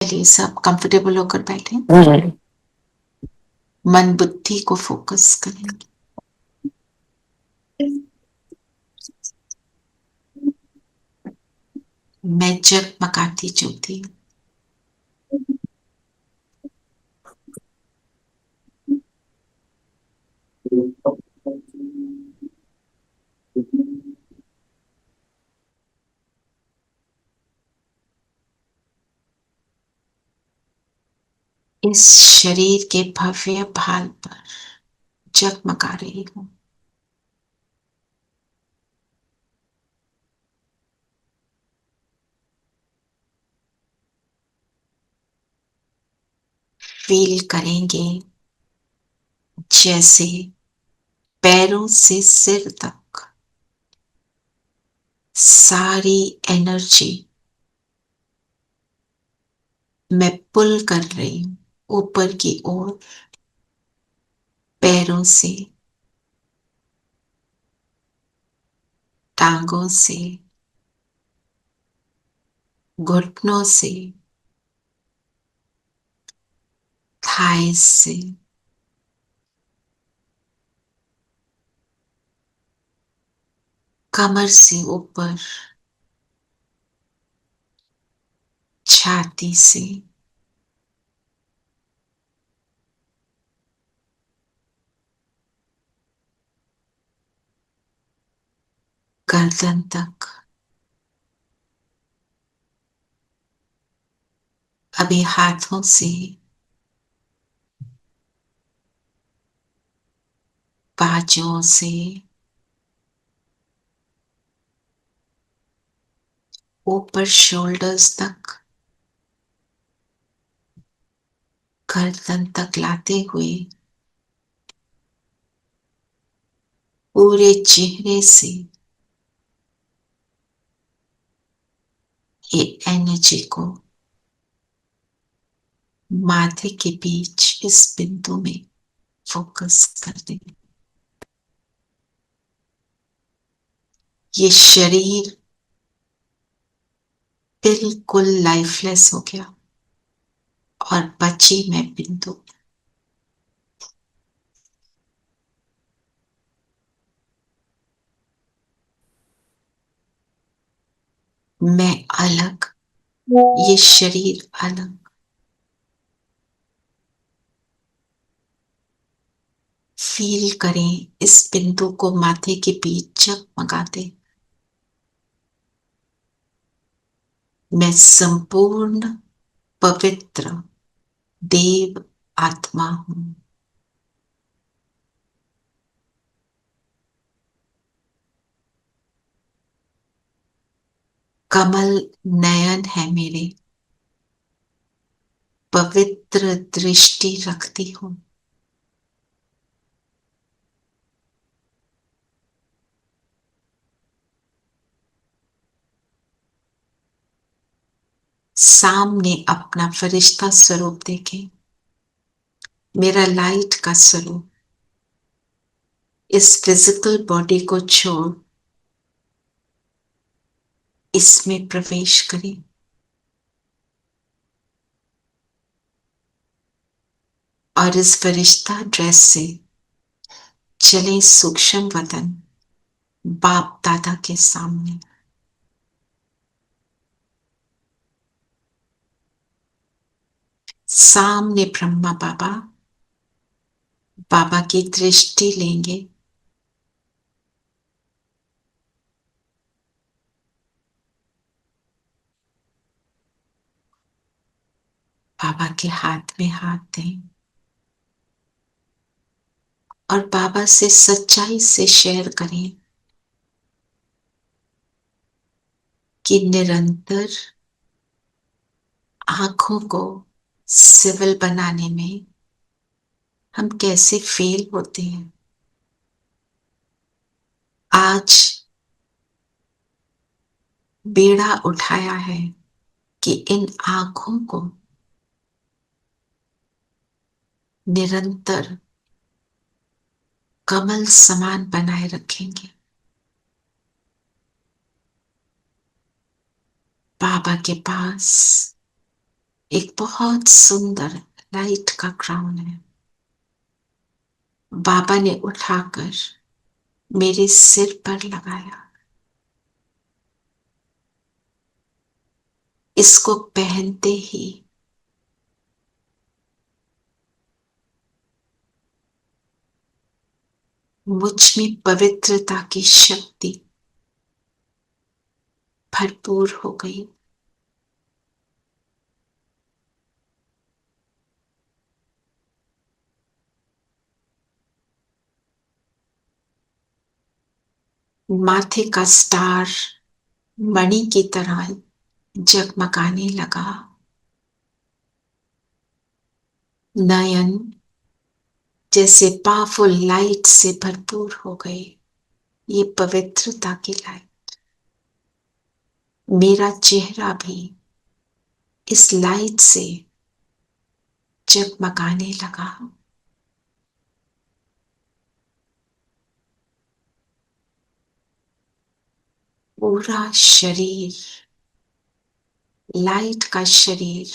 चलिए सब कंफर्टेबल होकर बैठे, मन बुद्धि को फोकस करेंगे। मैं जगमगाती ज्योति हूँ। इस शरीर के भव्य भाल पर जगमगा रही हूँ। फील करेंगे जैसे पैरों से सिर तक सारी एनर्जी मैं पुल कर रही हूँ ऊपर की ओर। पैरों से, टांगों से, घुटनों से, थाई से, कमर से ऊपर, छाती से, गर्दन तक। अभी हाथों से, बाजुओं से, ऊपर शोल्डर्स तक, गर्दन तक लाते हुए पूरे चेहरे से ये एनर्जी को माथे के बीच इस बिंदु में फोकस कर दें। ये शरीर बिल्कुल लाइफलेस हो गया और बची मैं बिंदु। मैं अलग, ये शरीर अलग। फील करें इस बिंदु को माथे के बीच जगमगाते। मैं संपूर्ण पवित्र देव आत्मा हूं। कमल नयन है मेरे, पवित्र दृष्टि रखती हूं। सामने अपना फरिश्ता स्वरूप देखें, मेरा लाइट का स्वरूप। इस फिजिकल बॉडी को छोड़ इसमें प्रवेश करें। और इस फरिश्ता ड्रेस से चले सूक्ष्म वतन बाप दादा के सामने। सामने ब्रह्मा बाबा, बाबा की दृष्टि लेंगे। बाबा के हाथ में हाथ दें और बाबा से सच्चाई से शेयर करें कि निरंतर आंखों को सिविल बनाने में हम कैसे फेल होते हैं। आज बेड़ा उठाया है कि इन आंखों को निरंतर कमल समान बनाए रखेंगे। बाबा के पास एक बहुत सुंदर लाइट का क्राउन है। बाबा ने उठाकर मेरे सिर पर लगाया। इसको पहनते ही मुझ में पवित्रता की शक्ति भरपूर हो गई। माथे का स्टार मणि की तरह जगमगाने लगा। नयन जैसे पावरफुल लाइट से भरपूर हो गए। ये पवित्रता की लाइट। मेरा चेहरा भी इस लाइट से जगमगाने लगा। पूरा शरीर, लाइट का शरीर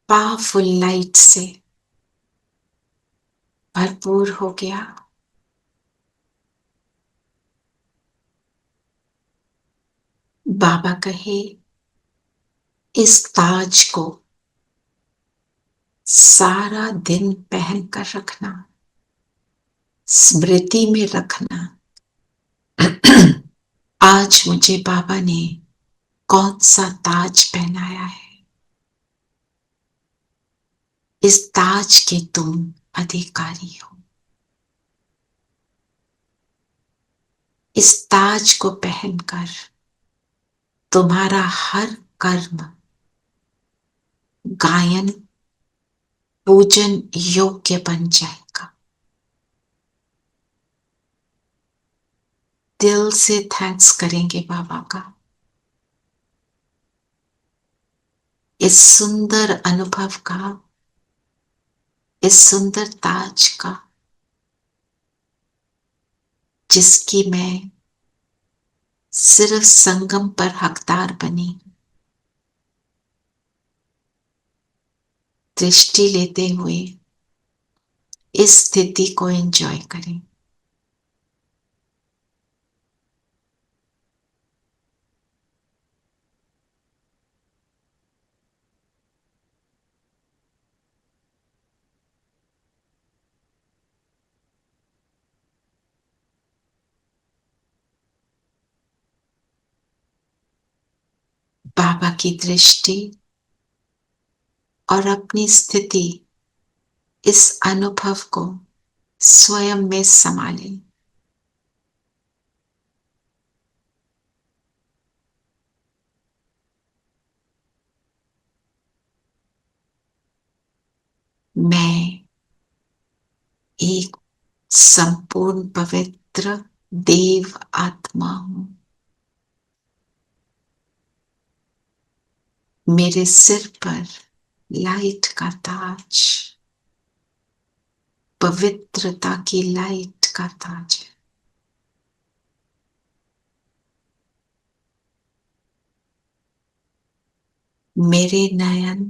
पावरफुल लाइट से भरपूर हो गया। बाबा कहे, इस ताज को सारा दिन पहन कर रखना, स्मृति में रखना। आज मुझे बाबा ने कौन सा ताज पहनाया है, इस ताज के तुम अधिकारी हो। इस ताज को पहनकर तुम्हारा हर कर्म गायन पूजन योग्य बन जाएगा। दिल से थैंक्स करेंगे बाबा का, इस सुंदर अनुभव का, इस सुंदर ताज का, जिसकी मैं सिर्फ संगम पर हकदार बनी। दृष्टि लेते हुए इस स्थिति को एंजॉय करें। बाबा की दृष्टि और अपनी स्थिति, इस अनुभव को स्वयं में संभालें। मैं एक संपूर्ण पवित्र देव आत्मा हूं। मेरे सिर पर लाइट का ताज, पवित्रता की लाइट का ताज है। मेरे नयन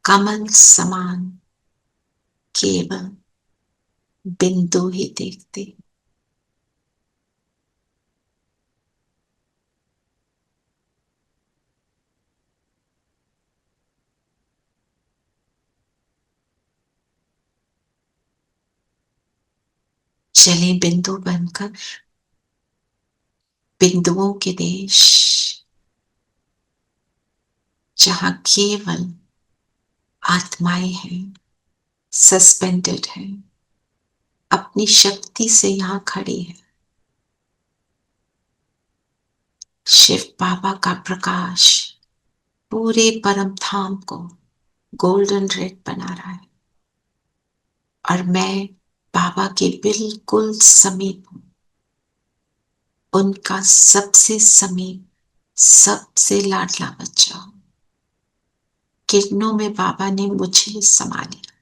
कमल समान केवल बिंदु ही देखते। चले बिंदु बनकर बिंदुओं के देश, जहां केवल आत्माएं हैं, सस्पेंडेड हैं, अपनी शक्ति से यहां खड़ी है। शिव बाबा का प्रकाश पूरे परम धाम को गोल्डन रेड बना रहा है, और मैं बाबा के बिल्कुल समीप हूं। उनका सबसे समीप, सबसे लाडला बच्चा हूं। किरणों में बाबा ने मुझे समा लिया।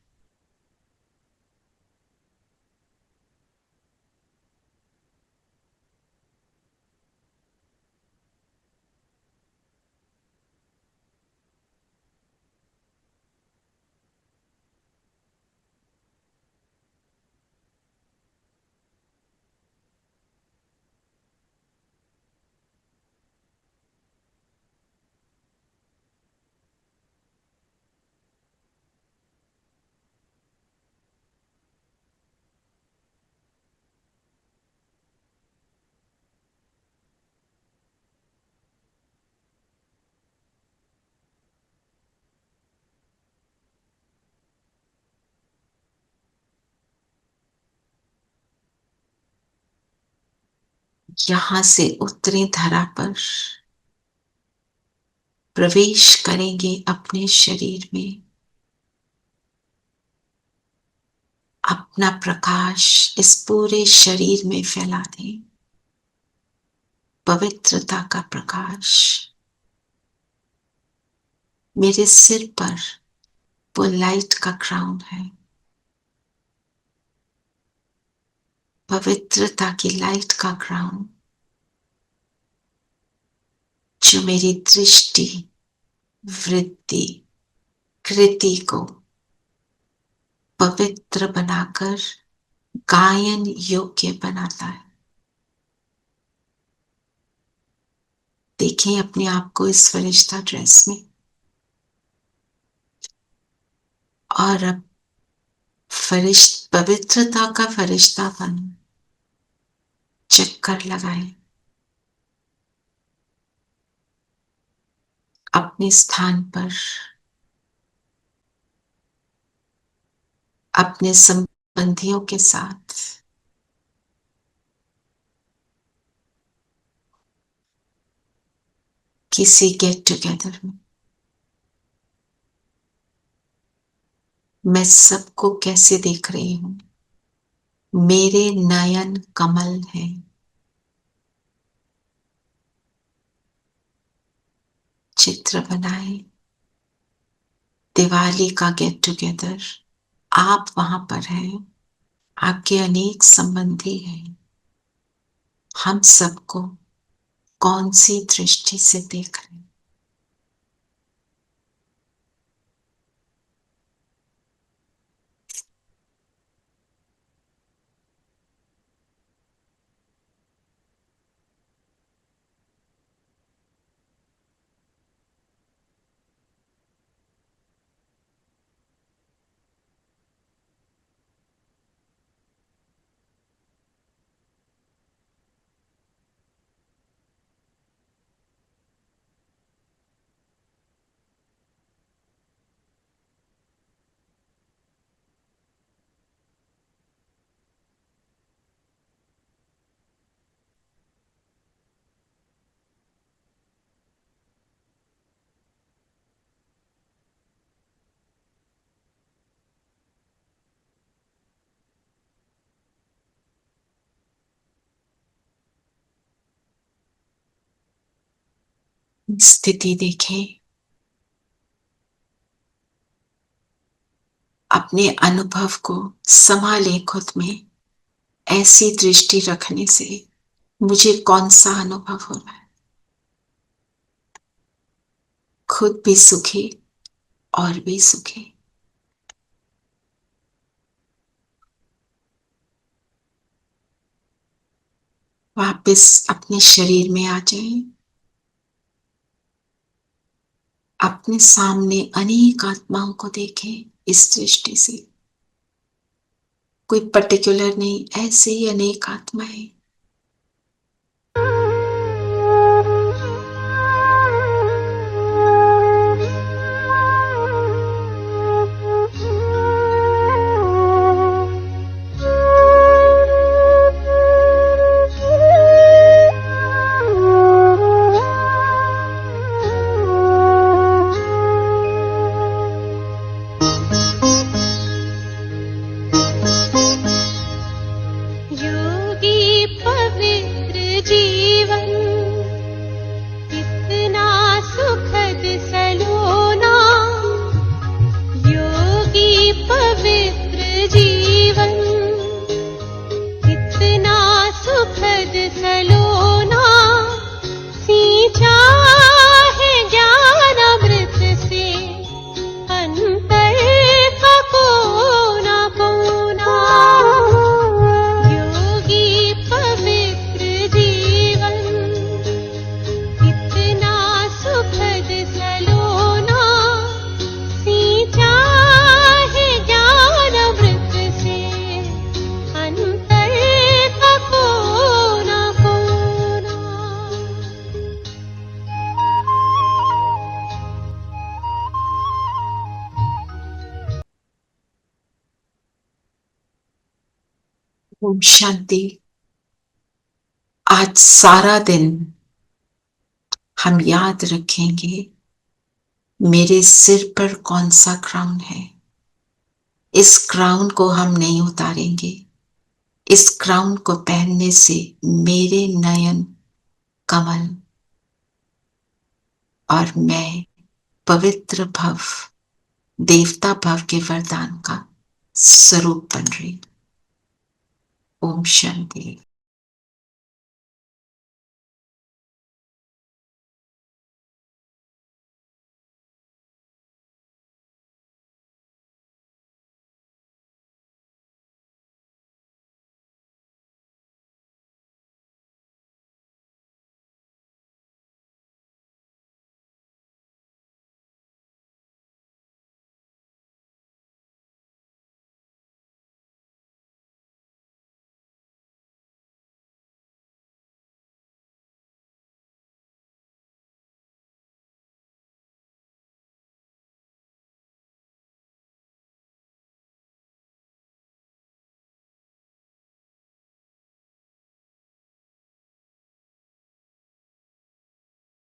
यहां से उत्तरी धरा पर प्रवेश करेंगे अपने शरीर में। अपना प्रकाश इस पूरे शरीर में फैला दें, पवित्रता का प्रकाश। मेरे सिर पर वो लाइट का क्राउन है, पवित्रता की लाइट का क्राउन, जो मेरी दृष्टि, वृद्धि, कृति को पवित्र बनाकर गायन योग्य बनाता है। देखें अपने आप को इस फरिश्ता ड्रेस में, और अब पवित्रता का फरिश्ता बन चक्कर लगाएं। अपने स्थान पर अपने संबंधियों के साथ किसी गेट टुगेदर में मैं सबको कैसे देख रही हूं? मेरे नयन कमल हैं। चित्र बनाए, दिवाली का गेट टुगेदर, आप वहां पर हैं, आपके अनेक संबंधी हैं। हम सबको कौन सी दृष्टि से देख रहे हैं? स्थिति देखें, अपने अनुभव को संभाले। खुद में ऐसी दृष्टि रखने से मुझे कौन सा अनुभव हो रहा है? खुद भी सुखी और भी सुखी। वापस अपने शरीर में आ जाएं। अपने सामने अनेक आत्माओं को देखें इस दृष्टि से। कोई पर्टिकुलर नहीं, ऐसे ही अनेक आत्माएं। ओम शांति। आज सारा दिन हम याद रखेंगे मेरे सिर पर कौन सा क्राउन है। इस क्राउन को हम नहीं उतारेंगे। इस क्राउन को पहनने से मेरे नयन कमल और मैं पवित्र भव, देवता भव के वरदान का स्वरूप बन रही। ओम शांति।